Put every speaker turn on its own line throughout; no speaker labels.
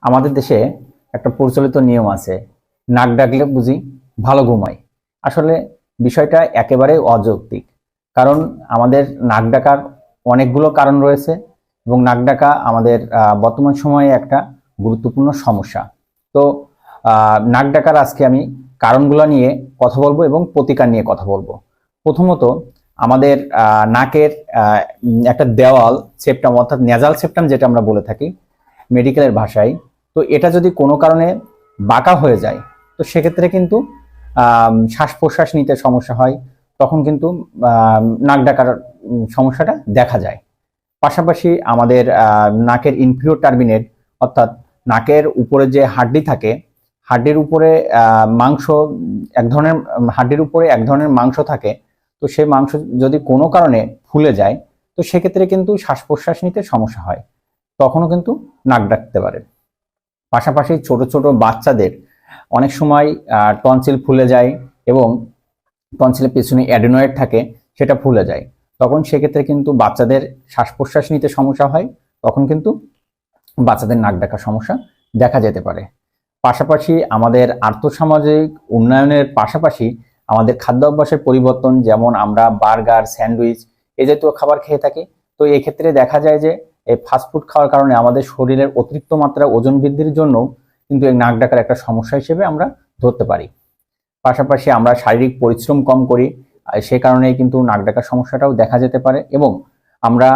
আমাদের দেশে একটা প্রচলিত নিয়ম আছে, নাক ডাকলে বুঝি ভালো ঘুমায়। আসলে বিষয়টা একেবারে অযৌক্তিক। কারণ আমাদের নাক ডাকার অনেকগুলো কারণ রয়েছে এবং নাক ডাকা আমাদের বর্তমান সময়ে একটা গুরুত্বপূর্ণ সমস্যা। তো নাক ডাকার আজকে আমি কারণগুলো নিয়ে কথা বলবো এবং প্রতিকার নিয়ে কথা বলবো। প্রথমত, আমাদের নাকের একটা দেওয়াল সেপ্টাম অর্থাৎ নেজাল সেপ্টাম যেটা আমরা বলে থাকি মেডিকেলের ভাষায়, তো এটা যদি কোনো কারণে বাঁকা হয়ে যায় তো সেক্ষেত্রে কিন্তু শ্বাস প্রশ্বাস নিতে সমস্যা হয়, তখন কিন্তু নাক ডাকার সমস্যাটা দেখা যায়। পাশাপাশি আমাদের নাকের ইনফিরিয়র টার্মিনেট অর্থাৎ নাকের উপরে যে হাড্ডি থাকে, হাড্ডির উপরে মাংস হাড্ডির উপরে এক ধরনের মাংস থাকে। তো সেই মাংস যদি কোনো কারণে ফুলে যায় তো সেক্ষেত্রে কিন্তু শ্বাস প্রশ্বাস নিতে সমস্যা হয়, তখনও কিন্তু নাক ডাকতে পারে। পাশাপাশি ছোট ছোট বাচ্চাদের অনেক সময় টনসিল ফুলে যায় এবং টনসিলের পেছনে অ্যাডেনয়েড থাকে, সেটা ফুলে যায়। তখন সেক্ষেত্রে কিন্তু বাচ্চাদের শ্বাস প্রশ্বাস নিতে সমস্যা হয়, তখন কিন্তু বাচ্চাদের নাক ডাকার সমস্যা দেখা যেতে পারে। পাশাপাশি আমাদের আর্থসামাজিক উন্নয়নের পাশাপাশি আমাদের খাদ্য অভ্যাসের পরিবর্তন, যেমন আমরা বার্গার, স্যান্ডউইচ এই জাতীয় খাবার খেয়ে থাকি। তো এই ক্ষেত্রে দেখা যায় যে এই ফাস্টফুড খাওয়ার কারণে আমাদের শরীরের অতিরিক্ত মাত্রা ওজন বৃদ্ধির জন্য কিন্তু এই নাক ডাকার একটা সমস্যা হিসেবে আমরা ধরতে পারি। পাশাপাশি আমরা শারীরিক পরিশ্রম কম করি, সে কারণে কিন্তু নাক ডাকার সমস্যাটাও দেখা যেতে পারে। এবং আমরা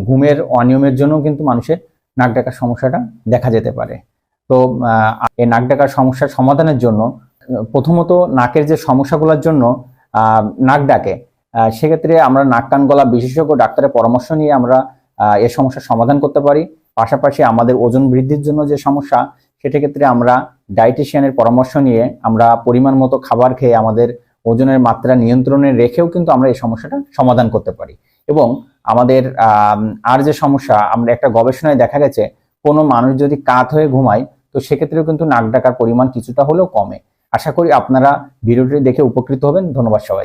ঘুমের অনিয়মের জন্য কিন্তু মানুষের নাক ডাকার সমস্যাটা দেখা যেতে পারে। তো এই নাক ডাকার সমস্যার সমাধানের জন্য প্রথমত নাকের যে সমস্যাগুলোর জন্য নাক ডাকে, সেক্ষেত্রে আমরা নাক কান গলা বিশেষজ্ঞ ডাক্তারের পরামর্শ নিয়ে আমরা এই সমস্যার সমাধান করতে পারি। পাশাপাশি আমাদের ওজন বৃদ্ধির জন্য যে সমস্যা, সেটা ক্ষেত্রে আমরা ডায়েটিশিয়ানের পরামর্শ নিয়ে আমরা পরিমাণ মতো খাবার খেয়ে আমাদের ওজনের মাত্রা নিয়ন্ত্রণে রেখেও কিন্তু আমরা এই সমস্যাটা সমাধান করতে পারি। এবং আমাদের আর যে সমস্যা, আমরা একটা গবেষণায় দেখা গেছে কোনো মানুষ যদি কাত হয়ে ঘুমায় তো সেক্ষেত্রেও কিন্তু নাক ডাকার পরিমাণ কিছুটা হলেও কমে। আশা করি আপনারা ভিডিওটি দেখে উপকৃত হবেন। ধন্যবাদ সবাই।